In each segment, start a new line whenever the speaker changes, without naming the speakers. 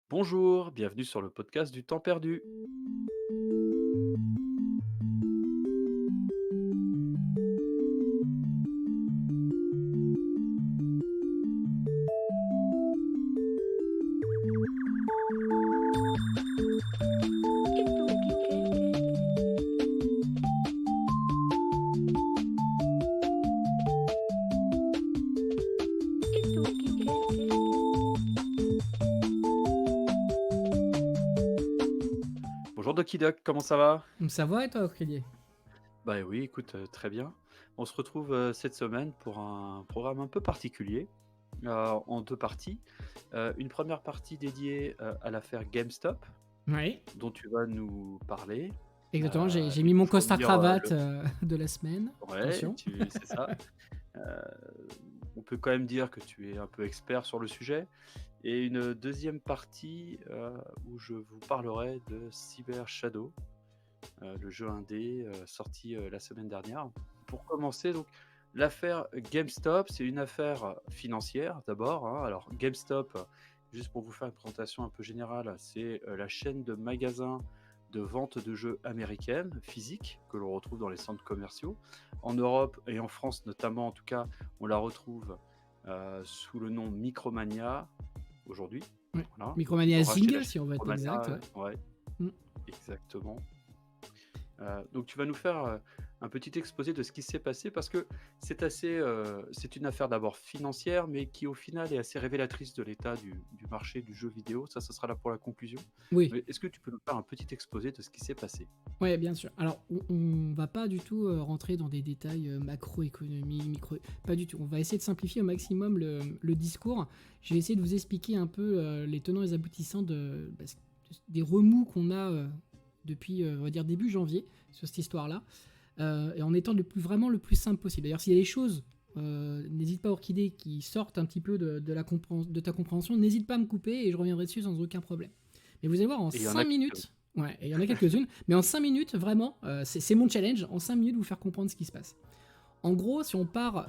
Bonjour, bienvenue sur le podcast du temps perdu. Bonjour Doki Doc, comment ça va?
Ça va et toi, Aurélie?
Bah oui, écoute, très bien. On se retrouve cette semaine pour un programme un peu particulier, en deux parties. Une première partie dédiée à l'affaire GameStop,
Oui,
dont tu vas nous parler.
exactement. J'ai
Il
mis mon
faut
costard
dire
cravate de la semaine.
ouais,
Attention.
c'est ça. Euh, on peut quand même dire que tu es un peu expert sur le sujet. Et une deuxième partie où je vous parlerai de Cyber Shadow, le jeu indé sorti la semaine dernière. Pour commencer, donc, l'affaire GameStop, c'est une affaire financière d'abord, hein. Alors, GameStop, juste pour vous faire une présentation un peu générale, c'est la chaîne de magasins de vente de jeux américaine, physique, que l'on retrouve dans les centres commerciaux. En Europe et en France notamment, en tout cas, on la retrouve sous le nom Micromania aujourd'hui.
Oui.
Voilà. Ils
Micromania
ont racheté la
Zing,
chaîne
si on veut être exact.
Micromania,
Ouais.
ouais,
Mm.
exactement. Donc tu vas nous faire un petit exposé de ce qui s'est passé parce que c'est une affaire d'abord financière, mais qui au final est assez révélatrice de l'état du marché du jeu vidéo. Ça sera là pour la conclusion.
Oui,
Mais est-ce que tu peux nous faire un petit exposé de ce qui s'est passé?
ouais, bien sûr. Alors, on va pas du tout rentrer dans des détails macroéconomie, micro. Pas du tout. On va essayer de simplifier au maximum le discours. Je vais essayer de vous expliquer un peu les tenants et les aboutissants des remous qu'on a depuis, on va dire, début janvier sur cette histoire-là. Et en étant vraiment le plus simple possible. D'ailleurs, s'il y a des choses, n'hésite pas, Orchidée, qui sortent un petit peu de ta compréhension, n'hésite pas à me couper et je reviendrai dessus sans aucun problème. Mais vous allez voir, en
Et il y en
5
a quelques-unes.
minutes, ouais, et il y en a quelques-unes, mais en 5 minutes, vraiment, c'est mon challenge, en 5 minutes, vous faire comprendre ce qui se passe. En gros, si on part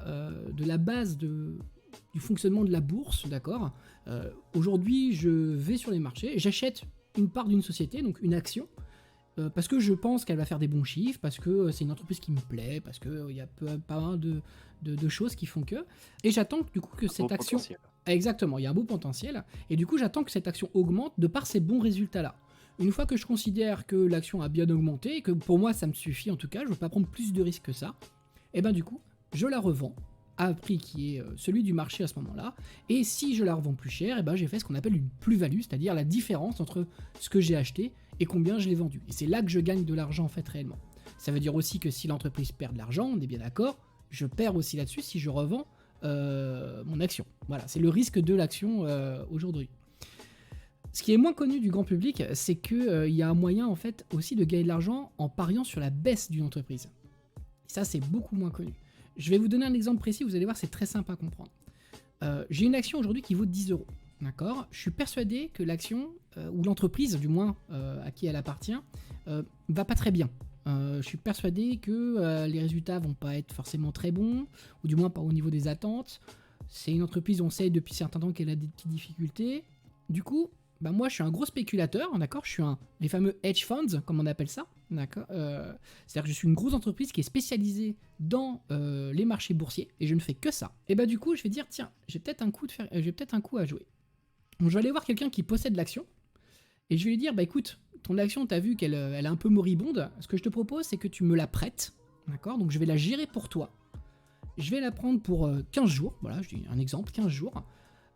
de la base du fonctionnement de la bourse, d'accord, aujourd'hui, je vais sur les marchés, j'achète une part d'une société, donc une action, parce que je pense qu'elle va faire des bons chiffres, parce que c'est une entreprise qui me plaît, parce qu'il y a pas mal de choses qui font que. Et j'attends du coup que
Un beau
cette action.
potentiel.
Exactement, il y a un beau potentiel. Et du coup, j'attends que cette action augmente de par ces bons résultats-là. Une fois que je considère que l'action a bien augmenté, et que pour moi ça me suffit en tout cas, je ne veux pas prendre plus de risques que ça, et ben du coup, je la revends à un prix qui est celui du marché à ce moment-là. Et si je la revends plus cher, et ben j'ai fait ce qu'on appelle une plus-value, c'est-à-dire la différence entre ce que j'ai acheté et combien je l'ai vendu. Et c'est là que je gagne de l'argent en fait réellement. Ça veut dire aussi que si l'entreprise perd de l'argent, on est bien d'accord, je perds aussi là-dessus si je revends mon action. Voilà, c'est le risque de l'action aujourd'hui. Ce qui est moins connu du grand public, c'est qu'il y a un moyen en fait aussi de gagner de l'argent en pariant sur la baisse d'une entreprise. Et ça, c'est beaucoup moins connu. Je vais vous donner un exemple précis, vous allez voir, c'est très simple à comprendre. J'ai une action aujourd'hui qui vaut 10 euros. D'accord. Je suis persuadé que l'action, ou l'entreprise du moins à qui elle appartient, va pas très bien. Je suis persuadé que les résultats vont pas être forcément très bons, ou du moins pas au niveau des attentes. C'est une entreprise, on sait depuis certains temps qu'elle a des petites difficultés. Du coup, bah moi je suis un gros spéculateur, d'accord. Je suis les fameux hedge funds, comme on appelle ça, d'accord. C'est-à-dire que je suis une grosse entreprise qui est spécialisée dans les marchés boursiers et je ne fais que ça. Et bah du coup, je vais dire tiens, j'ai peut-être un coup à jouer. Donc je vais aller voir quelqu'un qui possède l'action et je vais lui dire bah écoute, ton action, t'as vu qu'elle elle est un peu moribonde. Ce que je te propose, c'est que tu me la prêtes, d'accord. Donc je vais la gérer pour toi. Je vais la prendre pour 15 jours. Voilà, je dis un exemple, 15 jours.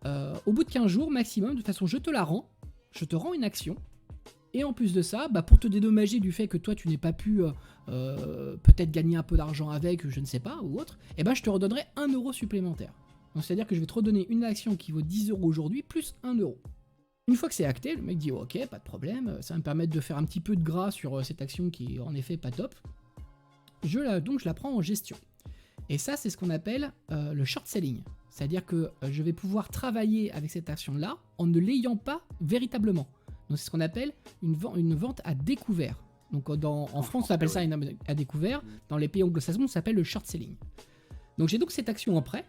Au bout de 15 jours maximum, de toute façon, je te la rends. Je te rends une action. Et en plus de ça, bah pour te dédommager du fait que toi tu n'aies pas pu peut-être gagner un peu d'argent avec, je ne sais pas, ou autre, et ben je te redonnerai 1 euro supplémentaire. Donc c'est-à-dire que je vais te redonner une action qui vaut 10 euros aujourd'hui, plus 1 euro. Une fois que c'est acté, le mec dit ok, pas de problème, ça va me permettre de faire un petit peu de gras sur cette action qui est en effet pas top. Donc je la prends en gestion. Et ça, c'est ce qu'on appelle le short selling. C'est-à-dire que je vais pouvoir travailler avec cette action-là en ne l'ayant pas véritablement. Donc c'est ce qu'on appelle une vente à découvert. Donc en France, on appelle ça une vente à découvert. Dans les pays anglo-saxons, ça s'appelle le short selling. Donc j'ai donc cette action en prêt.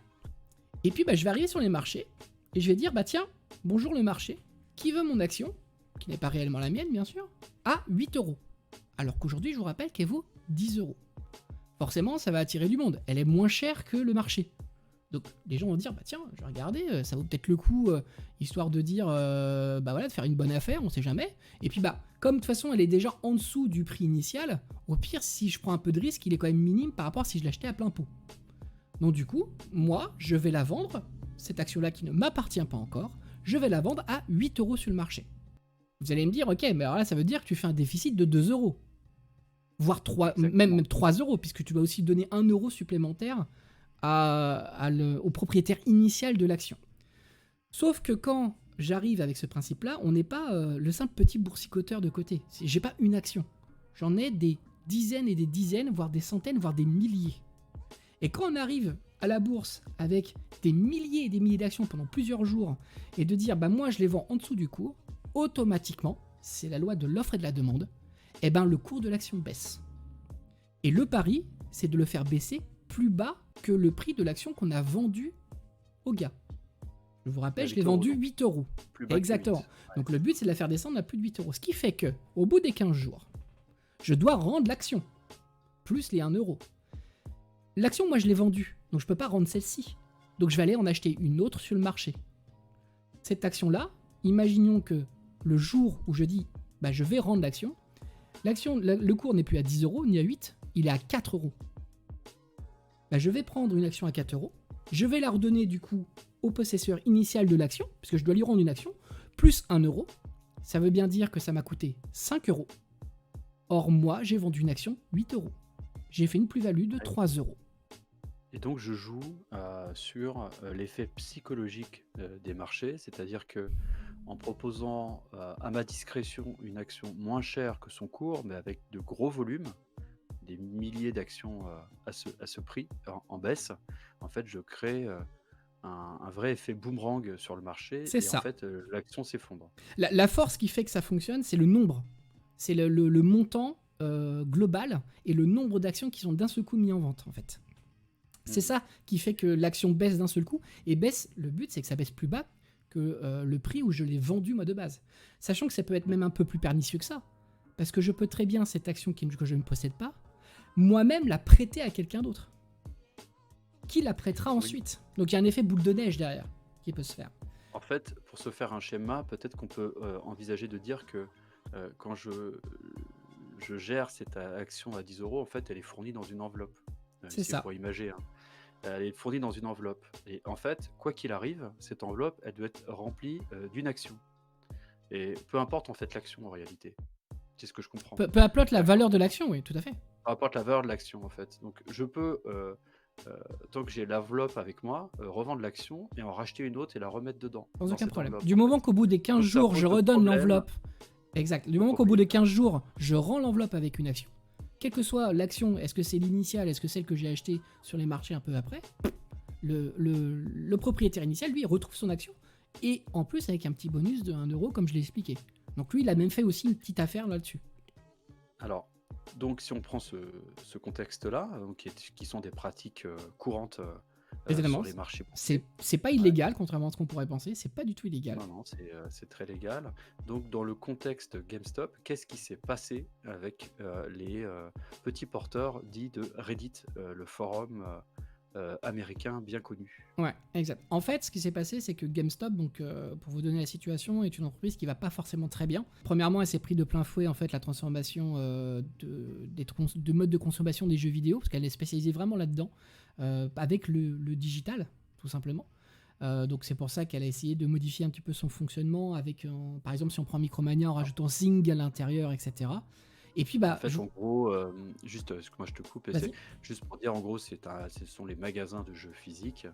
Et puis bah, je vais arriver sur les marchés et je vais dire bah tiens, bonjour le marché, qui veut mon action, qui n'est pas réellement la mienne bien sûr, à 8 euros. Alors qu'aujourd'hui, je vous rappelle qu'elle vaut 10 euros. Forcément, ça va attirer du monde. Elle est moins chère que le marché. Donc les gens vont dire, bah tiens, je vais regarder, ça vaut peut-être le coup, histoire de dire, bah voilà, de faire une bonne affaire, on sait jamais. Et puis bah, comme de toute façon elle est déjà en dessous du prix initial, au pire, si je prends un peu de risque, il est quand même minime par rapport à si je l'achetais à plein pot. Donc du coup, moi, je vais la vendre, cette action-là qui ne m'appartient pas encore, je vais la vendre à 8 euros sur le marché. Vous allez me dire, ok, mais alors là, ça veut dire que tu fais un déficit de 2 euros. Voire 3, même 3 euros, puisque tu vas aussi donner 1 euro supplémentaire au propriétaire initial de l'action. Sauf que quand j'arrive avec ce principe-là, on n'est pas le simple petit boursicoteur de côté. J'ai pas une action. J'en ai des dizaines et des dizaines, voire des centaines, voire des milliers. Et quand on arrive à la bourse avec des milliers et des milliers d'actions pendant plusieurs jours et de dire, bah moi je les vends en dessous du cours, automatiquement, c'est la loi de l'offre et de la demande, et ben le cours de l'action baisse. Et le pari, c'est de le faire baisser plus bas que le prix de l'action qu'on a vendu au gars. Je vous rappelle, je l'ai vendu 8 euros. Exactement. 8. Donc le but, c'est de la faire descendre à plus de 8 euros. Ce qui fait que, au bout des 15 jours, je dois rendre l'action, plus les 1 euro. L'action, moi, je l'ai vendue, donc je ne peux pas rendre celle-ci. Donc je vais aller en acheter une autre sur le marché. Cette action-là, imaginons que le jour où je dis, bah, je vais rendre l'action, le cours n'est plus à 10 euros ni à 8, il est à 4 euros. Bah, je vais prendre une action à 4 euros, je vais la redonner du coup au possesseur initial de l'action, puisque je dois lui rendre une action, plus 1 euro. Ça veut bien dire que ça m'a coûté 5 euros. Or, moi, j'ai vendu une action 8 euros. J'ai fait une plus-value de 3 euros.
Et donc, je joue sur l'effet psychologique des marchés, c'est-à-dire que en proposant à ma discrétion une action moins chère que son cours, mais avec de gros volumes, des milliers d'actions à ce prix en baisse, en fait, je crée un vrai effet boomerang sur le marché.
C'est ça.
En fait, l'action s'effondre.
La force qui fait que ça fonctionne, c'est le nombre. C'est le montant global et le nombre d'actions qui sont d'un seul coup mis en vente, en fait. C'est ça qui fait que l'action baisse d'un seul coup. Et baisse, le but, c'est que ça baisse plus bas que le prix où je l'ai vendu, moi, de base. Sachant que ça peut être même un peu plus pernicieux que ça. Parce que je peux très bien, cette action que je ne possède pas, moi-même la prêter à quelqu'un d'autre. Qui la prêtera ensuite. Donc il y a un effet boule de neige derrière qui peut se faire.
En fait, pour se faire un schéma, peut-être qu'on peut envisager de dire que quand je gère cette action à 10 euros, en fait, elle est fournie dans une enveloppe.
C'est ça.
Pour imager, hein. Elle est fournie dans une enveloppe. Et en fait, quoi qu'il arrive, cette enveloppe, elle doit être remplie d'une action. Et peu importe en fait l'action en réalité. C'est ce que je comprends.
Peu importe la valeur de l'action, oui, tout à fait.
Peu importe la valeur de l'action en fait. Donc je peux, tant que j'ai l'enveloppe avec moi, revendre l'action et en racheter une autre et la remettre dedans.
Sans aucun problème. Du moment qu'au bout des 15 jours, je redonne l'enveloppe. Exact. Du moment qu'au bout des 15 jours, je rends l'enveloppe avec une action. Quelle que soit l'action, est-ce que c'est l'initiale, est-ce que celle que j'ai achetée sur les marchés un peu après, le propriétaire initial, lui, il retrouve son action. Et en plus, avec un petit bonus de 1 euro, comme je l'ai expliqué. Donc lui, il a même fait aussi une petite affaire là-dessus.
Alors, donc si on prend ce contexte-là, qui sont des pratiques courantes sur les marchés.
C'est pas illégal, contrairement à ce qu'on pourrait penser, c'est pas du tout illégal.
Non, c'est très légal. Donc dans le contexte GameStop, qu'est-ce qui s'est passé avec les petits porteurs dits de Reddit, le forum américain bien connu?
Ouais, exact. En fait, ce qui s'est passé, c'est que GameStop, donc pour vous donner la situation, est une entreprise qui va pas forcément très bien. Premièrement, elle s'est pris de plein fouet en fait la transformation de mode de consommation des jeux vidéo, parce qu'elle est spécialisée vraiment là-dedans, avec le digital, tout simplement. Donc c'est pour ça qu'elle a essayé de modifier un petit peu son fonctionnement, avec, par exemple, si on prend Micromania en rajoutant Zing à l'intérieur, etc. Et puis
En fait, en gros, juste, excuse-moi, je te coupe, c'est juste pour dire, en gros, ce sont les magasins de jeux physiques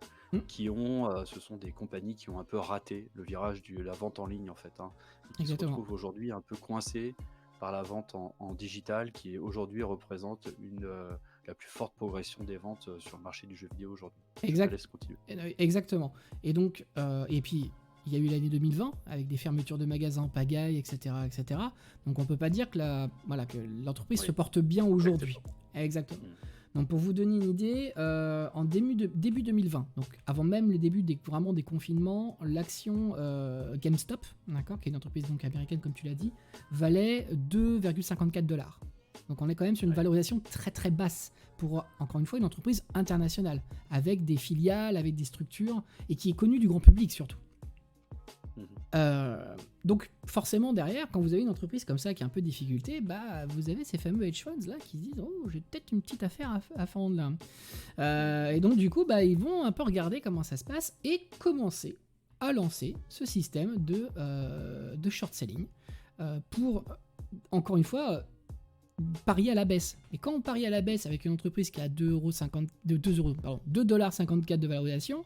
qui ont, ce sont des compagnies qui ont un peu raté le virage de la vente en ligne, en fait, hein, et qui se retrouvent aujourd'hui un peu coincés par la vente en digital, qui aujourd'hui représente la plus forte progression des ventes sur le marché du jeu vidéo aujourd'hui.
Exact.
Je te laisse continuer.
Exactement. Et donc, et puis, il y a eu l'année 2020 avec des fermetures de magasins en pagaille, etc., Donc on peut pas dire que l'entreprise se porte bien aujourd'hui. Exactement. Donc pour vous donner une idée, en début 2020, donc avant même le début vraiment des confinements, l'action GameStop, d'accord, qui est une entreprise donc américaine comme tu l'as dit, valait 2,54$. Donc on est quand même sur une valorisation très très basse pour, encore une fois, une entreprise internationale, avec des filiales, avec des structures, et qui est connue du grand public surtout. Donc forcément derrière, quand vous avez une entreprise comme ça qui a un peu de difficulté, bah vous avez ces fameux hedge funds là qui se disent oh j'ai peut-être une petite affaire à fendre là. Et donc du coup bah ils vont un peu regarder comment ça se passe et commencer à lancer ce système de short selling pour encore une fois parier à la baisse. Et quand on parie à la baisse avec une entreprise qui a 2,54$ de valorisation,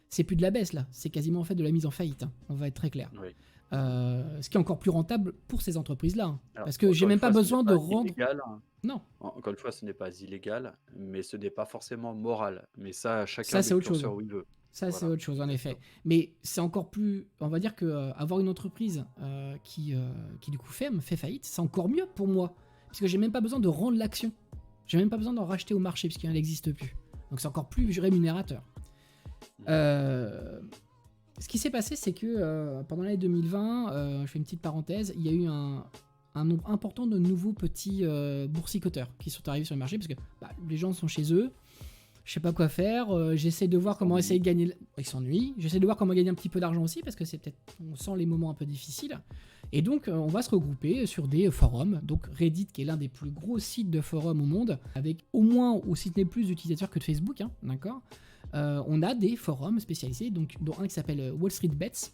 c'est plus de la baisse là, c'est quasiment en fait de la mise en faillite, hein. On va être très clair.
Oui.
Ce qui est encore plus rentable pour ces entreprises-là, hein.
Alors,
Parce que j'ai même pas besoin de rendre...
illégal.
Non,
Encore une fois, ce n'est pas illégal, mais ce n'est pas forcément moral. Mais ça, chacun
ça c'est
met le
autre chose.
curseur où il veut.
Ça c'est
Voilà.
autre chose en effet. Mais c'est encore plus... On va dire que avoir une entreprise qui du coup fait faillite, c'est encore mieux pour moi. Parce que j'ai même pas besoin de rendre l'action. J'ai même pas besoin d'en racheter au marché parce qu'elle n'existe plus. Donc c'est encore plus rémunérateur. Ce qui s'est passé, c'est que pendant l'année 2020, je fais une petite parenthèse, il y a eu un nombre important de nouveaux petits boursicoteurs qui sont arrivés sur le marché parce que les gens sont chez eux, je sais pas quoi faire, j'essaie de voir comment essayer de gagner. Ils s'ennuient, j'essaie de voir comment gagner un petit peu d'argent aussi parce que c'est peut-être, on sent les moments un peu difficiles. Et donc on va se regrouper sur des forums, donc Reddit qui est l'un des plus gros sites de forums au monde, avec au moins, ou si ce n'est plus d'utilisateurs que de Facebook, hein, d'accord. On a des forums spécialisés, donc, dont un qui s'appelle Wall Street Bets,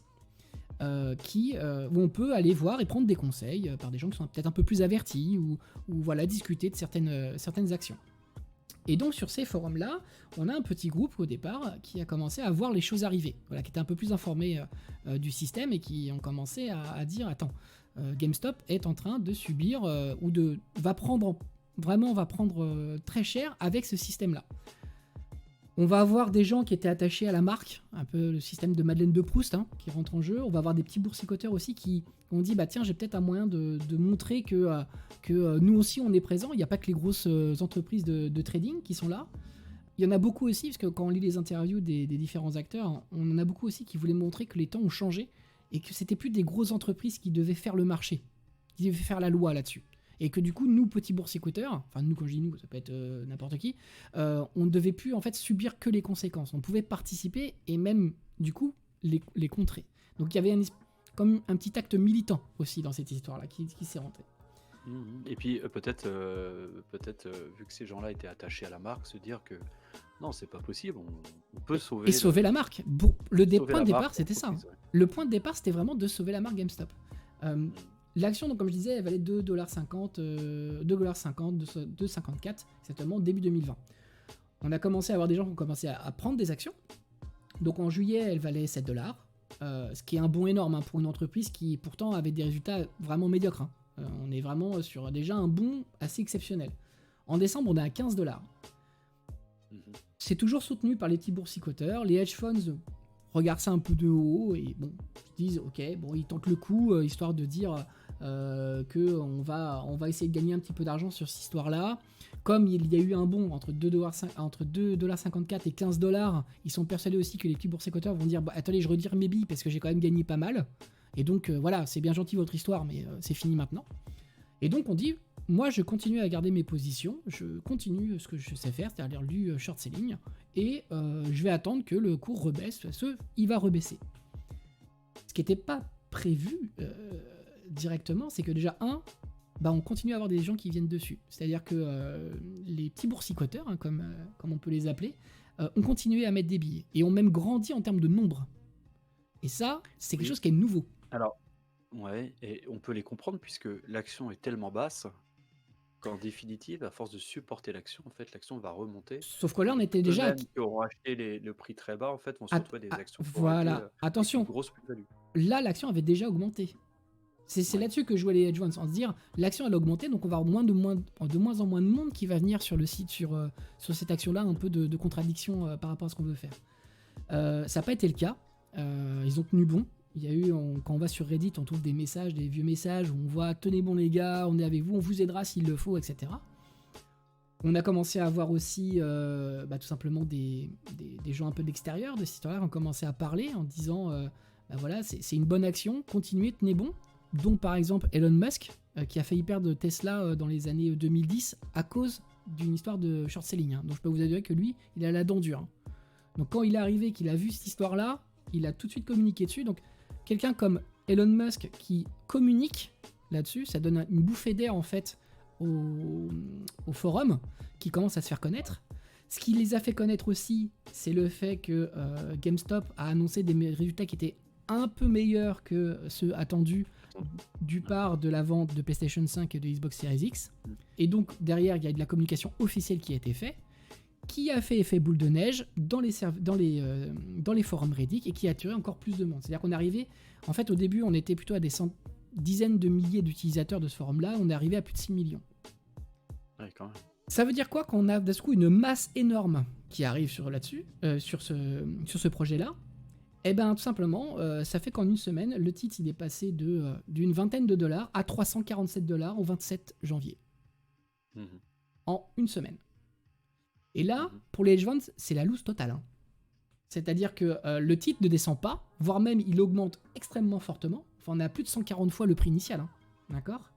où on peut aller voir et prendre des conseils par des gens qui sont peut-être un peu plus avertis ou voilà, discuter de certaines actions. Et donc sur ces forums-là, on a un petit groupe au départ qui a commencé à voir les choses arriver, voilà, qui était un peu plus informé du système et qui ont commencé à dire attends, GameStop est en train de subir va prendre très cher avec ce système-là. On va avoir des gens qui étaient attachés à la marque, un peu le système de Madeleine de Proust, hein, qui rentre en jeu. On va avoir des petits boursicoteurs aussi qui ont dit bah tiens, j'ai peut-être un moyen de montrer que nous aussi on est présents. Il n'y a pas que les grosses entreprises de trading qui sont là. Il y en a beaucoup aussi, parce que quand on lit les interviews des différents acteurs, on en a beaucoup aussi qui voulaient montrer que les temps ont changé et que c'était plus des grosses entreprises qui devaient faire le marché, qui devaient faire la loi là-dessus. Et que du coup, nous, petits boursicoteurs, enfin nous, quand je dis nous, ça peut être n'importe qui, on ne devait plus en fait subir que les conséquences. On pouvait participer et même, du coup, les contrer. Donc il y avait comme un petit acte militant aussi dans cette histoire-là qui s'est rentré.
Et puis peut-être vu que ces gens-là étaient attachés à la marque, se dire que non, c'est pas possible, on peut sauver...
Et sauver la marque. Le point de départ, c'était ça. Ouais. Le point de départ, c'était vraiment de sauver la marque GameStop. L'action, donc, comme je disais, elle valait 2,50$, 2,54$, exactement, début 2020. On a commencé à avoir des gens qui ont commencé à prendre des actions. Donc en juillet, elle valait 7$, ce qui est un bond énorme, hein, pour une entreprise qui pourtant avait des résultats vraiment médiocres, hein. On est vraiment sur déjà un bond assez exceptionnel. En décembre, on est à 15$. C'est toujours soutenu par les petits boursicoteurs. Les hedge funds regardent ça un peu de haut et bon, ils disent ok, bon, ils tentent le coup, histoire de dire qu'on va essayer de gagner un petit peu d'argent sur cette histoire-là. Comme il y a eu un bond entre 2,54$ et 15$, ils sont persuadés aussi que les petits boursicoteurs vont dire bah, attendez, je retire mes billes parce que j'ai quand même gagné pas mal. Et donc voilà, c'est bien gentil votre histoire, mais c'est fini maintenant. Et donc on dit, moi je continue à garder mes positions, je continue ce que je sais faire, c'est-à-dire du short selling, et je vais attendre que le cours rebaisse, parce qu'il va rebaisser. Ce qui n'était pas prévu directement, c'est que déjà, on continue à avoir des gens qui viennent dessus. C'est-à-dire que les petits boursicoteurs, hein, comme on peut les appeler, ont continué à mettre des billets, et ont même grandi en termes de nombre. Et ça, c'est quelque chose qui est nouveau.
Alors, ouais, et on peut les comprendre puisque l'action est tellement basse qu'en définitive, à force de supporter l'action, en fait, l'action va remonter.
Sauf que là, on était déjà...
Eux-mêmes qui auront acheté le prix très bas, en fait, vont se retrouver des actions qui
voilà, attention,
une grosse plus-value.
Là, l'action avait déjà augmenté. C'est là-dessus que jouaient les hedge funds, en se dire, l'action elle a augmenté, donc on va avoir de moins en moins de monde qui va venir sur le site, sur cette action-là, un peu de contradiction par rapport à ce qu'on veut faire. Ça n'a pas été le cas. Ils ont tenu bon. Il y a eu, quand on va sur Reddit, on trouve des messages, des vieux messages où on voit tenez bon les gars, on est avec vous, on vous aidera s'il le faut, etc. qu'on a commencé à avoir aussi tout simplement des gens un peu de l'extérieur de cette histoire-là qui ont commencé à parler en disant voilà, c'est une bonne action, continuez, tenez bon. Dont par exemple Elon Musk, qui a failli perdre Tesla dans les années 2010 à cause d'une histoire de short selling. Hein. Donc je peux vous assurer que lui, il a la dent dure. Hein. Donc quand il est arrivé, qu'il a vu cette histoire-là, il a tout de suite communiqué dessus. Donc quelqu'un comme Elon Musk qui communique là-dessus, ça donne une bouffée d'air en fait au forum qui commence à se faire connaître. Ce qui les a fait connaître aussi, c'est le fait que GameStop a annoncé des résultats qui étaient un peu meilleurs que ceux attendus du part de la vente de PlayStation 5 et de Xbox Series X. Et donc derrière, il y a de la communication officielle qui a été faite, qui a fait effet boule de neige dans les forums Reddit et qui a attiré encore plus de monde. C'est-à-dire qu'on est arrivé, en fait au début on était plutôt à des dizaines de milliers d'utilisateurs de ce forum-là, on est arrivé à plus de 6 millions.
Ouais, quand même.
Ça veut dire quoi quand on a d'un coup une masse énorme qui arrive sur ce projet-là? Eh bien, tout simplement, ça fait qu'en une semaine, le titre il est passé d'une vingtaine de dollars à $347 au 27 janvier. En une semaine. Et là, pour les hedge funds, c'est la loose totale. Hein. C'est-à-dire que le titre ne descend pas, voire même il augmente extrêmement fortement. Enfin, on a plus de 140 fois le prix initial. Hein. D'accord ?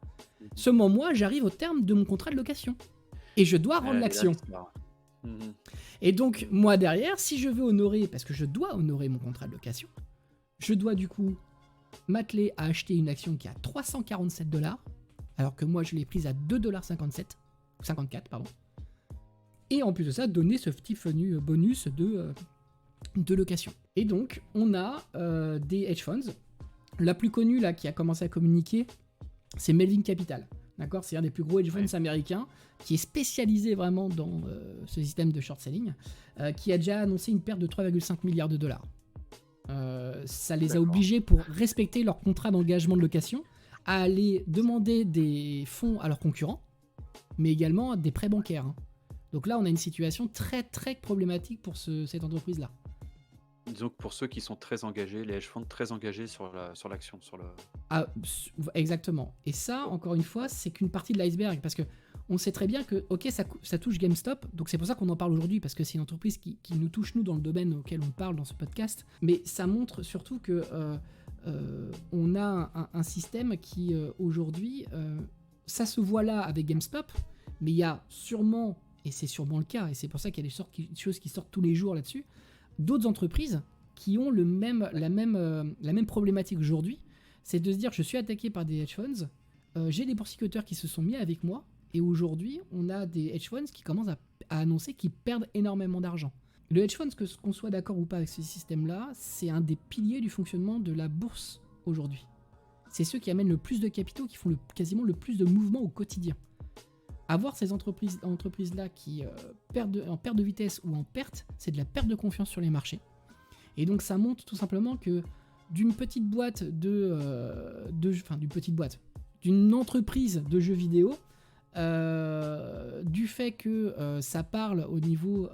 Seulement moi, j'arrive au terme de mon contrat de location. Et je dois rendre l'action. Et donc, moi derrière, si je veux honorer, parce que je dois honorer mon contrat de location, je dois du coup m'atteler à acheter une action qui est à $347, alors que moi je l'ai prise à $2,54, pardon. Et en plus de ça, donner ce petit bonus de location. Et donc, on a des hedge funds. La plus connue là, qui a commencé à communiquer, c'est Melvin Capital. D'accord, c'est un des plus gros hedge funds américains qui est spécialisé vraiment dans ce système de short selling, qui a déjà annoncé une perte de 3,5 milliards de dollars. Ça les a obligés, pour respecter leur contrat d'engagement de location, à aller demander des fonds à leurs concurrents, mais également des prêts bancaires. Hein. Donc là, on a une situation très très problématique pour cette entreprise-là.
Disons que pour ceux qui sont très engagés, les hedge funds très engagés sur l'action,
Ah, exactement. Et ça, encore une fois, c'est qu'une partie de l'iceberg, parce que on sait très bien que, ok, ça touche GameStop, donc c'est pour ça qu'on en parle aujourd'hui, parce que c'est une entreprise qui nous touche, nous, dans le domaine auquel on parle dans ce podcast, mais ça montre surtout que on a un système qui, aujourd'hui, ça se voit là avec GameStop, mais il y a sûrement, et c'est sûrement le cas, et c'est pour ça qu'il y a des choses qui sortent tous les jours là-dessus, d'autres entreprises qui ont la même problématique aujourd'hui, c'est de se dire je suis attaqué par des hedge funds, j'ai des boursicoteurs qui se sont mis avec moi, et aujourd'hui on a des hedge funds qui commencent à annoncer qu'ils perdent énormément d'argent. Le hedge fund, qu'on soit d'accord ou pas avec ce système-là, c'est un des piliers du fonctionnement de la bourse aujourd'hui. C'est ceux qui amènent le plus de capitaux, qui font quasiment le plus de mouvements au quotidien. Avoir ces entreprises-là qui en perte de vitesse ou en perte, c'est de la perte de confiance sur les marchés. Et donc ça montre tout simplement que d'une petite boîte d'une entreprise de jeux vidéo, du fait que ça parle au niveau,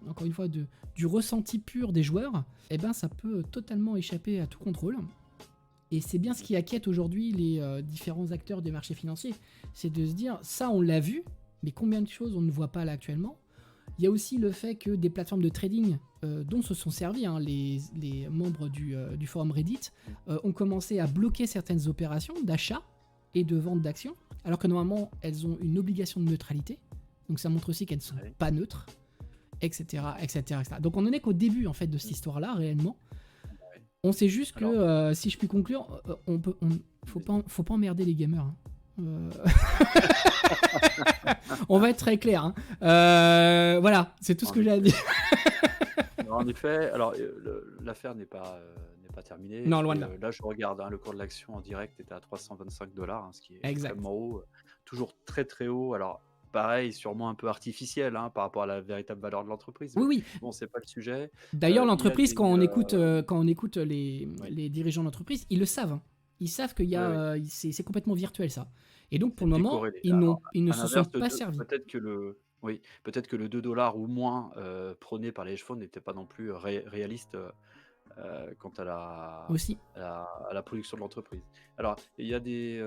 encore une fois, du ressenti pur des joueurs, eh ben ça peut totalement échapper à tout contrôle. Et c'est bien ce qui inquiète aujourd'hui les différents acteurs des marchés financiers. C'est de se dire, ça on l'a vu, mais combien de choses on ne voit pas là actuellement. Il y a aussi le fait que des plateformes de trading dont se sont servis les membres du forum Reddit ont commencé à bloquer certaines opérations d'achat et de vente d'actions, alors que normalement elles ont une obligation de neutralité. Donc ça montre aussi qu'elles ne sont pas neutres, etc., etc., etc. Donc on en est qu'au début en fait de cette histoire-là réellement. On sait juste que, si je puis conclure, faut pas emmerder les gamers. Hein. On va être très clair. Hein. Voilà, c'est tout ce que j'ai à dire.
Alors, en effet, alors l'affaire n'est pas terminée.
Non, loin de là.
Là, je regarde, hein, le cours de l'action en direct était à $325, hein, ce qui est extrêmement haut, toujours très très haut. Alors pareil, sûrement un peu artificiel, hein, par rapport à la véritable valeur de l'entreprise.
Oui.
Bon, c'est pas le sujet.
D'ailleurs, l'entreprise, quand on écoute les dirigeants d'entreprise, ils le savent. Hein. Ils savent qu'il y a, c'est complètement virtuel ça. Et donc pour le moment, ils ne se sont pas servis.
Peut-être que le $2 ou moins prôné par les hedge funds n'était pas non plus réaliste quant à la,
Aussi.
à la production de l'entreprise. Alors, il y a des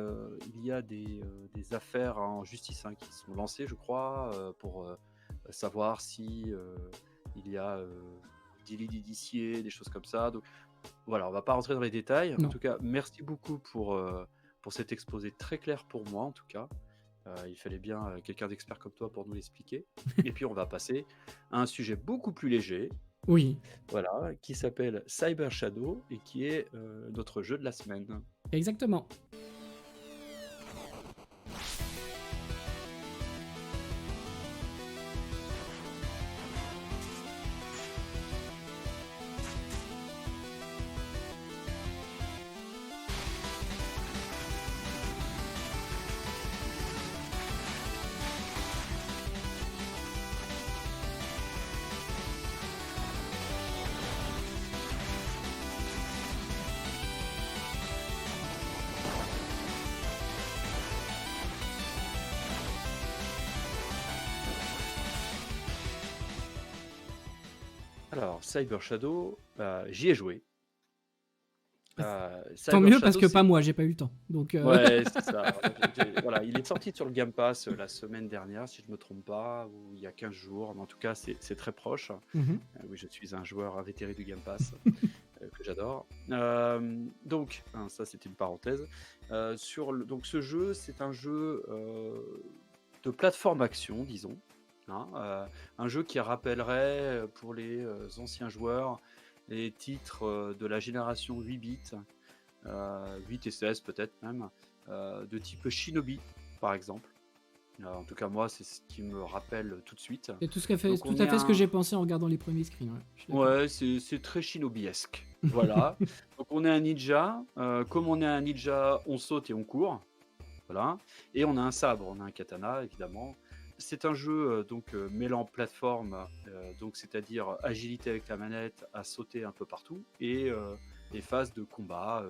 affaires en justice hein, qui sont lancées, je crois, pour savoir si il y a délit d'initié, des choses comme ça. Donc, voilà, on va pas rentrer dans les détails. En
Non.
tout cas, merci beaucoup pour cet exposé très clair pour moi, en tout cas. Il fallait bien quelqu'un d'expert comme toi pour nous l'expliquer. Et puis, on va passer à un sujet beaucoup plus léger,
Oui,
voilà, qui s'appelle Cyber Shadow et qui est notre jeu de la semaine.
exactement.
Alors, Cyber Shadow, j'y ai joué.
Tant
Cyber
mieux parce
Shadow,
que pas moi, j'ai pas eu le temps. Donc,
ouais, c'est ça. Voilà, il est sorti sur le Game Pass la semaine dernière, si je me trompe pas, ou il y a 15 jours. Mais en tout cas, c'est très proche.
mhm.
Oui, je suis un joueur invétéré du Game Pass que j'adore. Donc, hein, ça c'était une parenthèse. Donc, ce jeu, c'est un jeu de plateforme action, disons. Hein, un jeu qui rappellerait pour les anciens joueurs les titres de la génération 8 bits, 8 et 16 peut-être même, de type Shinobi par exemple. En tout cas, moi, c'est ce qui me rappelle tout de suite.
C'est tout à
Donc, on est
fait ce que j'ai pensé en regardant les premiers screens. Ouais, je suis d'accord.
Ouais, c'est très shinobiesque. Voilà. Donc on est un ninja. Comme on est un ninja, on saute et on court. Voilà. Et on a un sabre, on a un katana, évidemment. C'est un jeu donc mêlant plateforme, donc c'est-à-dire agilité avec la manette, à sauter un peu partout, et les phases de combat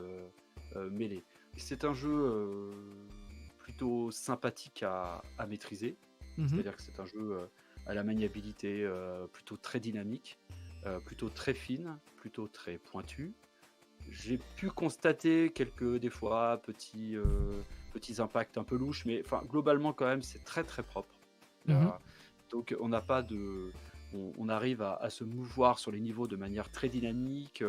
mêlées. C'est un jeu plutôt sympathique à maîtriser.
Mhm.
C'est-à-dire que c'est un jeu à la maniabilité plutôt très dynamique, plutôt très fine, plutôt très pointue. J'ai pu constater des fois, petits impacts un peu louches, mais enfin, globalement, quand même, c'est très très propre.
Mhm.
Donc, on n'a pas de. On arrive à se mouvoir sur les niveaux de manière très dynamique.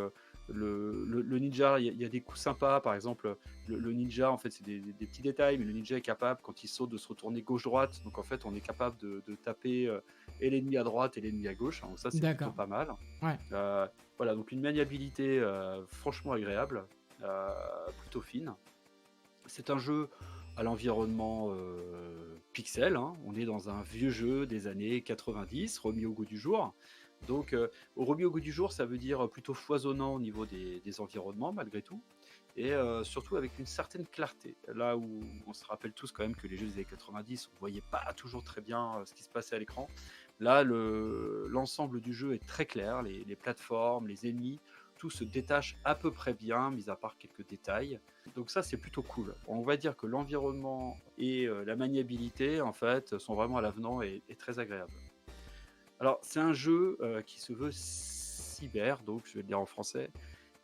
Le ninja, il y a des coups sympas. Par exemple, le ninja, en fait, c'est des petits détails, mais le ninja est capable, quand il saute, de se retourner gauche-droite. Donc, en fait, on est capable de taper et l'ennemi à droite et l'ennemi à gauche. Donc, ça, c'est plutôt
D'accord.
pas mal.
Ouais.
Voilà, donc une maniabilité franchement agréable, plutôt fine. C'est un jeu à l'environnement pixel, hein. On est dans un vieux jeu des années 90, remis au goût du jour. Donc, remis au goût du jour, ça veut dire plutôt foisonnant au niveau des environnements, malgré tout. Et surtout avec une certaine clarté. Là où on se rappelle tous quand même que les jeux des années 90, on ne voyait pas toujours très bien ce qui se passait à l'écran. Là, l'ensemble du jeu est très clair, les plateformes, les ennemis, tout se détache à peu près bien, mis à part quelques détails. Donc ça, c'est plutôt cool. On va dire que l'environnement et la maniabilité, en fait, sont vraiment à l'avenant et très agréables. Alors, c'est un jeu qui se veut cyber, donc je vais le dire en français.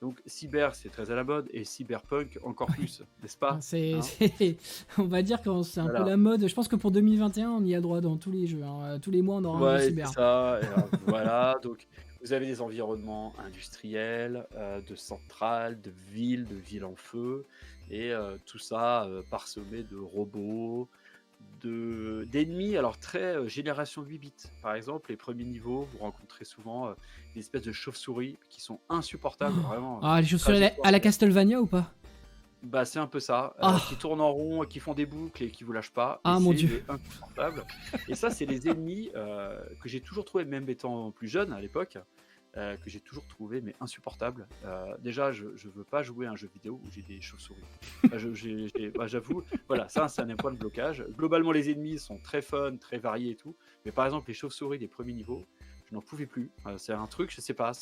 Donc, cyber, c'est très à la mode, et cyberpunk encore plus, n'est-ce
Ah,
pas? Hein.
on va dire que c'est un peu
Voilà.
la mode. Je pense que pour 2021, on y a droit dans tous les jeux, hein. Tous les mois, on aura un jeu
Ouais, c'est
cyber.
ça. Et alors, voilà, donc vous avez des environnements industriels, de centrales, de villes en feu, et tout ça parsemé de robots, d'ennemis. Alors très génération 8 bits. Par exemple, les premiers niveaux, vous rencontrez souvent des espèces de chauves-souris qui sont insupportables, vraiment
Ah, les chaussures
trajectoire
à la
zéro.
Castlevania ou pas?
Bah, c'est un peu ça, qui
Ah,
tournent en rond, qui font des boucles et qui vous lâchent pas, et
ah mon
c'est
dieu.
mais insupportable. Et ça, c'est les ennemis que j'ai toujours trouvé, même étant plus jeune à l'époque, que j'ai toujours trouvé mais insupportables. Déjà, je veux pas jouer à un jeu vidéo où j'ai des chauves-souris. Bah, j'avoue, voilà, ça c'est un point de blocage. Globalement, les ennemis sont très fun, très variés et tout, mais par exemple les chauves-souris des premiers niveaux, je n'en pouvais plus. C'est un truc, je sais pas,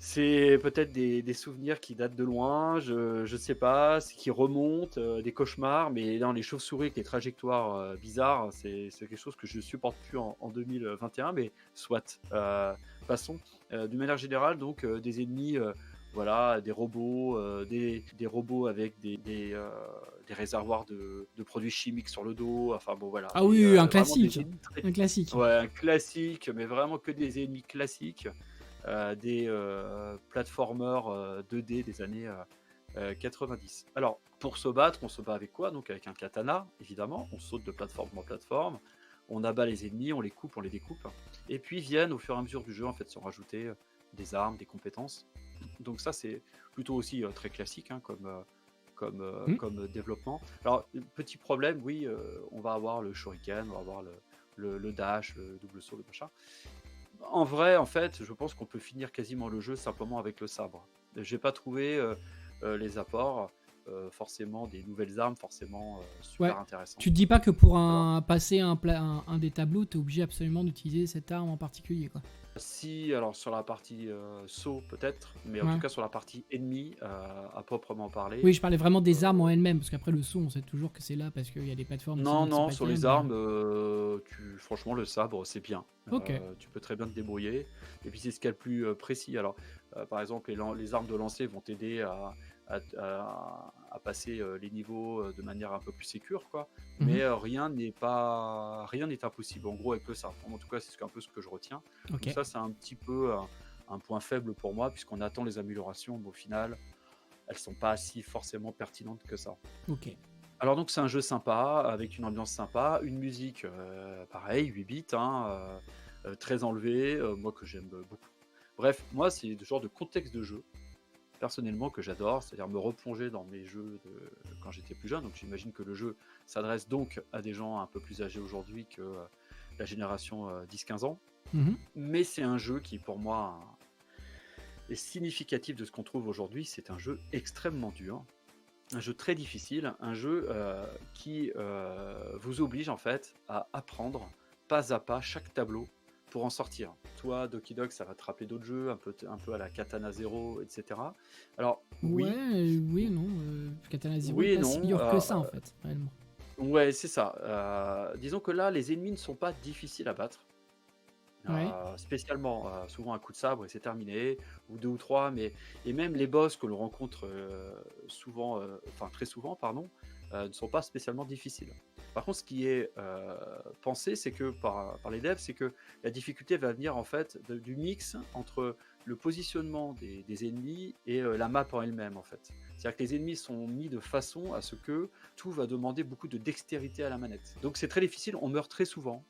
c'est peut-être des souvenirs qui datent de loin, je sais pas, qui remontent, des cauchemars, mais non, les chauves-souris avec les trajectoires bizarres, c'est quelque chose que je supporte plus en 2021, mais soit. Passons. D'une manière générale, donc des ennemis, voilà, des robots avec des réservoirs de produits chimiques sur le dos. Enfin bon, voilà,
Ah oui, un
vraiment des
classique.
ennemis très,
Un classique.
ouais, un classique, mais vraiment que des ennemis classiques, des platformers 2D des années 90. Alors, pour se battre, on se bat avec quoi? Donc avec un katana, évidemment. On saute de plateforme en plateforme. On abat les ennemis, on les coupe, on les découpe. Et puis viennent au fur et à mesure du jeu, en fait, sont rajoutés des armes, des compétences. Donc ça, c'est plutôt aussi très classique, hein,
Hmm.
comme développement. Alors, petit problème, oui, on va avoir le shuriken, on va avoir le dash, le double saut, le machin. En vrai, en fait, je pense qu'on peut finir quasiment le jeu simplement avec le sabre. J'ai pas trouvé les apports, forcément des nouvelles armes, forcément
Ouais.
super intéressantes.
Tu te dis pas que pour
Voilà.
passer un des tableaux, t'es obligé absolument d'utiliser cette arme en particulier, quoi.
Si, alors sur la partie saut peut-être, mais en tout
Ouais.
cas sur la partie ennemi, à proprement parler.
Oui, je parlais vraiment des armes en
euh,
elles-mêmes, parce qu'après le saut, on sait toujours que c'est là parce qu'il y a des plateformes
non,
qui sont
non,
pas
sur
terribles,
les
mais...
armes, franchement le sabre c'est bien.
Ok.
Tu peux très bien te débrouiller. Et puis c'est ce qu'il y a le plus précis. Alors, par exemple, les armes de lancer vont t'aider à passer les niveaux de manière un peu plus sécure, quoi.
Mhm.
Mais rien n'est impossible. En gros, avec le sabre. En tout cas, c'est un peu ce que je retiens. Donc
Ok.
ça, c'est un petit peu un point faible pour moi, puisqu'on attend les améliorations, mais au final, elles sont pas si forcément pertinentes que ça.
Ok.
Alors donc c'est un jeu sympa, avec une ambiance sympa, une musique pareil, 8 bits, hein, très enlevée, moi que j'aime beaucoup. Bref, moi c'est le genre de contexte de jeu, personnellement, que j'adore, c'est-à-dire me replonger dans mes jeux de quand j'étais plus jeune. Donc j'imagine que le jeu s'adresse donc à des gens un peu plus âgés aujourd'hui que la génération 10-15 ans.
Mhm.
Mais c'est un jeu qui pour moi est significatif de ce qu'on trouve aujourd'hui. C'est un jeu extrêmement dur, un jeu très difficile, un jeu qui vous oblige en fait à apprendre pas à pas chaque tableau pour en sortir. Toi, Doki Dog, ça va te rappeler d'autres jeux, un peu à la Katana Zero, etc. Alors
Ouais,
oui,
oui et non. Katana Zero est
oui et
pas si
non.
dur que ça, en fait, réellement.
Ouais, c'est ça. Disons que là, les ennemis ne sont pas difficiles à battre.
Ouais.
Spécialement, souvent un coup de sabre et c'est terminé, ou deux ou trois, mais et même les boss que l'on rencontre souvent, enfin très souvent, pardon, ne sont pas spécialement difficiles. Par contre, ce qui est pensé, c'est que par les devs, c'est que la difficulté va venir en fait du mix entre le positionnement des ennemis et la map en elle-même en fait. C'est-à-dire que les ennemis sont mis de façon à ce que tout va demander beaucoup de dextérité à la manette. Donc c'est très difficile, on meurt très souvent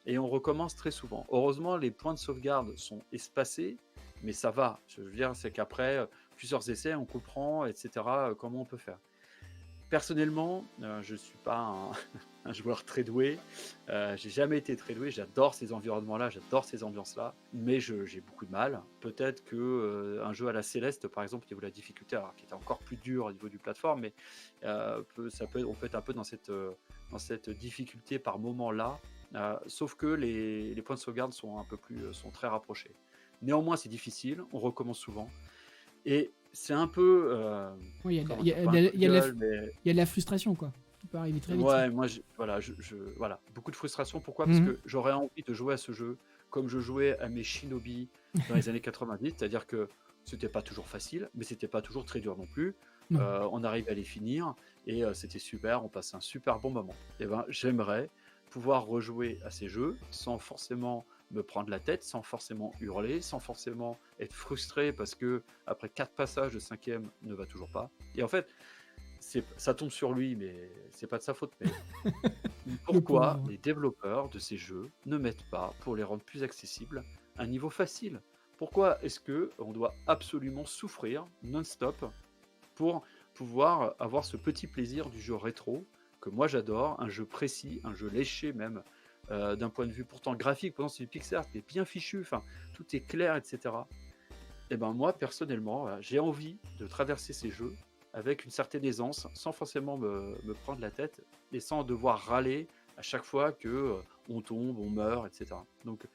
et on recommence très souvent. Heureusement, les points de sauvegarde sont espacés, mais ça va. Je veux dire, c'est qu'après plusieurs essais, on comprend, etc., comment on peut faire. Personnellement, je ne suis pas un joueur très doué. J'ai jamais été très doué. J'adore ces environnements-là, j'adore ces ambiances-là, mais j'ai beaucoup de mal. Peut-être que un jeu à la Céleste, par exemple, au niveau de la difficulté, alors qui était encore plus dur au niveau du plateforme, mais on peut être un peu dans cette difficulté par moment-là. Sauf que les points de sauvegarde sont un peu plus, sont très rapprochés. Néanmoins, c'est difficile. On recommence souvent. Et c'est un peu,
Ouais,
comment dire, pas un coup de gueule, mais
il y a de la frustration, quoi. Ça peut arriver très vite, ça.
ouais, moi, voilà, voilà, beaucoup de frustration. Pourquoi? Parce
Mhm.
que j'aurais envie de jouer à ce jeu comme je jouais à mes Shinobi dans les années 90, c'est-à-dire que c'était pas toujours facile, mais c'était pas toujours très dur non plus.
Non.
On arrivait à les finir et c'était super, on passait un super bon moment. Et ben, j'aimerais pouvoir rejouer à ces jeux sans forcément me prendre la tête, sans forcément hurler, sans forcément être frustré parce que après 4 passages de cinquième ne va toujours pas. Et en fait, ça tombe sur lui, mais c'est pas de sa faute. Mais
Le
pourquoi
pauvre.
les développeurs de ces jeux ne mettent pas, pour les rendre plus accessibles, un niveau facile? Pourquoi est-ce que on doit absolument souffrir non-stop pour pouvoir avoir ce petit plaisir du jeu rétro que moi j'adore, un jeu précis, un jeu léché même, d'un point de vue pourtant graphique, pourtant c'est du pixel art, mais bien fichu, enfin tout est clair, etc. Et ben moi, personnellement, j'ai envie de traverser ces jeux avec une certaine aisance, sans forcément me prendre la tête et sans devoir râler à chaque fois que on tombe, on meurt, etc. Donc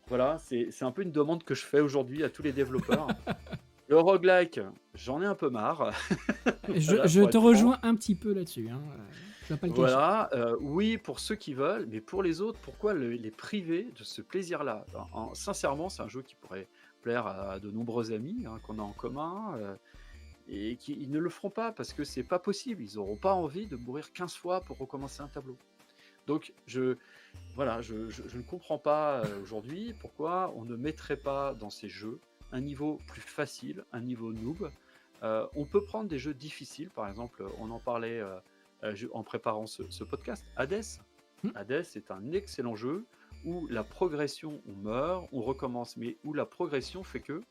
voilà, c'est un peu une demande que je fais aujourd'hui à tous les développeurs. Le roguelike, j'en ai un peu marre, voilà,
Je
pour
te
être franc.
rejoins un petit peu là-dessus, hein. Je vais pas le cacher.
Voilà, oui, pour ceux qui veulent, mais pour les autres, pourquoi les priver de ce plaisir-là? Sincèrement, c'est un jeu qui pourrait plaire à de nombreux amis, hein, qu'on a en commun, et qui ils ne le feront pas parce que c'est pas possible. Ils n'auront pas envie de mourir 15 fois pour recommencer un tableau. Donc voilà, je ne comprends pas, aujourd'hui pourquoi on ne mettrait pas dans ces jeux un niveau plus facile, un niveau noob. On peut prendre des jeux difficiles, par exemple, on en parlait, en préparant ce podcast, Hades.
Hmm.
Hades est un excellent jeu où la progression, on meurt, on recommence, mais où la progression fait que,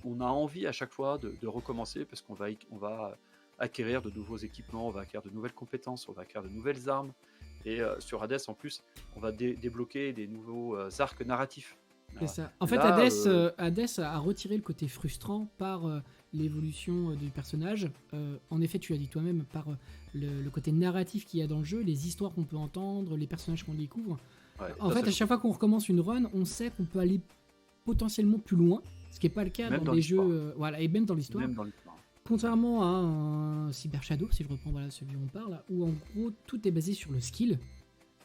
on a envie à chaque fois de recommencer parce on va acquérir de nouveaux équipements, on va acquérir de nouvelles compétences, on va acquérir de nouvelles armes. Et sur Hades, en plus, on va débloquer des nouveaux arcs narratifs.
C'est
Euh,
ça. En fait,
Là,
Hades a retiré le côté frustrant par l'évolution du personnage. En effet, tu l'as dit toi-même, par le côté narratif qu'il y a dans le jeu, les histoires qu'on peut entendre, les personnages qu'on découvre.
ouais,
En
ça,
fait,
c'est
à
chouette.
chaque fois qu'on recommence une run, on sait qu'on peut aller potentiellement plus loin, ce qui n'est pas le cas
Même
dans
dans
des jeux.
l'histoire.
Voilà, et même dans l'histoire.
Même dans l'histoire.
Contrairement à un Cyber Shadow, si je reprends voilà, celui dont on parle, où en gros tout est basé sur le skill.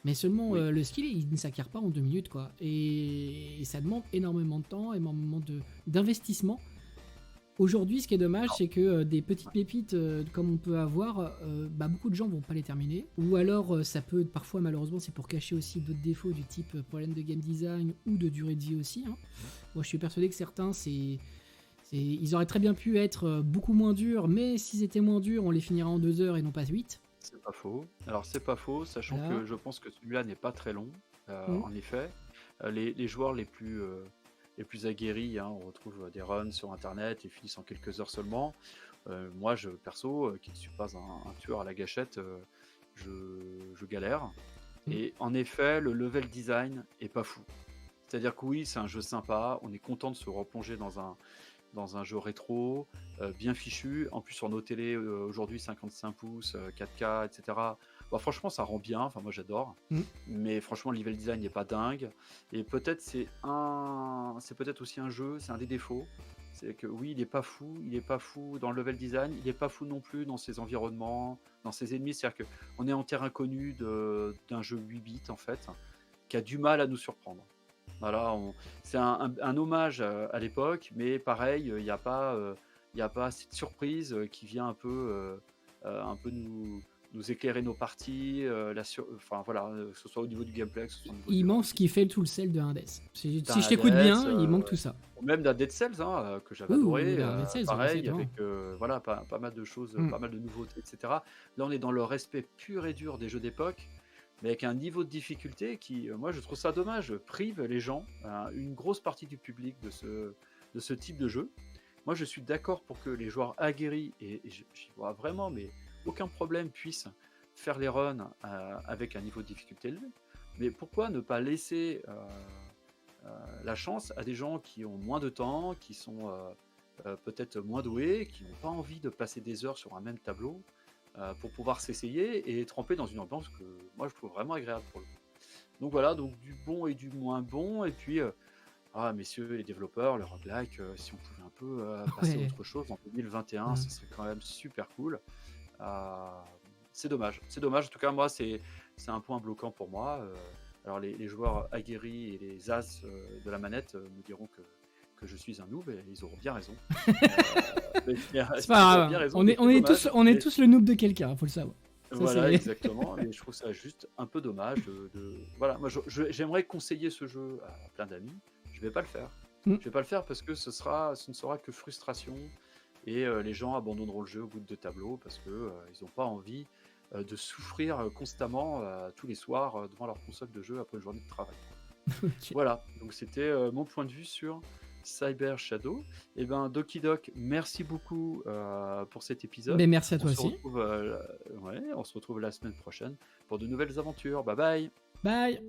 Mais seulement
Oui.
le skill, il ne s'acquiert pas en 2 minutes, quoi. Et ça demande énormément de temps, énormément d'investissement. Aujourd'hui, ce qui est dommage, c'est que des petites pépites comme on peut avoir, beaucoup de gens vont pas les terminer. Ou alors, ça peut, parfois, malheureusement, c'est pour cacher aussi d'autres défauts du type problème de game design ou de durée de vie aussi. Hein. Moi, je suis persuadé que certains, ils auraient très bien pu être beaucoup moins durs, mais s'ils étaient moins durs, on les finirait en 2 heures et non pas 8.
C'est pas faux. Alors, c'est pas faux, sachant
Voilà.
que je pense que celui-là n'est pas très long,
Mm.
en effet. Les joueurs les plus aguerris, hein, on retrouve des runs sur Internet et finissent en quelques heures seulement. Moi, perso, qui ne suis pas un tueur à la gâchette, je galère.
Mm.
Et en effet, le level design est pas fou. C'est-à-dire que oui, c'est un jeu sympa, on est content de se replonger dans un jeu rétro, bien fichu. En plus, sur nos télés, aujourd'hui, 55 pouces, 4K, etc. Bon, franchement, ça rend bien. Enfin, moi, j'adore.
Mm.
Mais franchement, le level design n'est pas dingue. Et peut-être c'est peut-être aussi un jeu, c'est un des défauts. C'est que oui, il est pas fou dans le level design, il est pas fou non plus dans ses environnements, dans ses ennemis. C'est-à-dire qu'on est en terre inconnue d'un jeu 8 bits, en fait, qui a du mal à nous surprendre. Voilà, c'est un hommage à l'époque, mais pareil, il y a pas cette surprise qui vient un peu nous éclairer nos parties, enfin voilà, que ce soit au niveau du gameplay, que ce soit au niveau
Il
du
manque ce qui fait tout le sel de Hades. Si
d'un
je t'écoute
Hades,
bien, il manque tout ça.
ou même d'un Dead Cells, hein, que j'avais
Oui,
adoré,
d'un Dead Cells,
pareil,
exactement.
avec voilà, pas mal de choses,
Mm.
pas mal de nouveautés, etc. Là, on est dans le respect pur et dur des jeux d'époque, mais avec un niveau de difficulté qui, moi, je trouve ça dommage, prive les gens, une grosse partie du public de ce type de jeu. Moi, je suis d'accord pour que les joueurs aguerris, et j'y vois vraiment, mais aucun problème, puissent faire les runs avec un niveau de difficulté élevé. Mais pourquoi ne pas laisser la chance à des gens qui ont moins de temps, qui sont peut-être moins doués, qui n'ont pas envie de passer des heures sur un même tableau, pour pouvoir s'essayer et tremper dans une ambiance que moi je trouve vraiment agréable pour le coup. Donc voilà, donc du bon et du moins bon, et puis messieurs les développeurs, le roguelike, si on pouvait un peu passer à
Ouais.
autre chose en 2021,
Mm.
ce serait quand même super cool. Euh, c'est dommage, en tout cas moi c'est un point bloquant pour moi. Alors les joueurs aguerris et les as de la manette me diront que je suis un noob, et ils auront bien raison.
C'est
Ils
pas
auront
grave.
bien raison,
On
mais
est,
c'est dommage.
on est
Mais
tous le noob de quelqu'un, faut le savoir. Ça,
voilà,
c'est...
exactement. Mais je trouve ça juste un peu dommage voilà, moi j'aimerais conseiller ce jeu à plein d'amis. Je vais pas le faire.
Mm.
Je vais pas le faire parce que ce ne sera que frustration, et les gens abandonneront le jeu au bout de 2 tableaux parce que ils n'ont pas envie de souffrir constamment tous les soirs devant leur console de jeu après une journée de travail.
Ok.
Voilà, donc c'était mon point de vue sur Cyber Shadow. Et ben Doki Doc, merci beaucoup pour cet épisode.
Ben, merci à
On
toi
se
aussi.
retrouve, on se retrouve la semaine prochaine pour de nouvelles aventures. Bye bye.
Bye.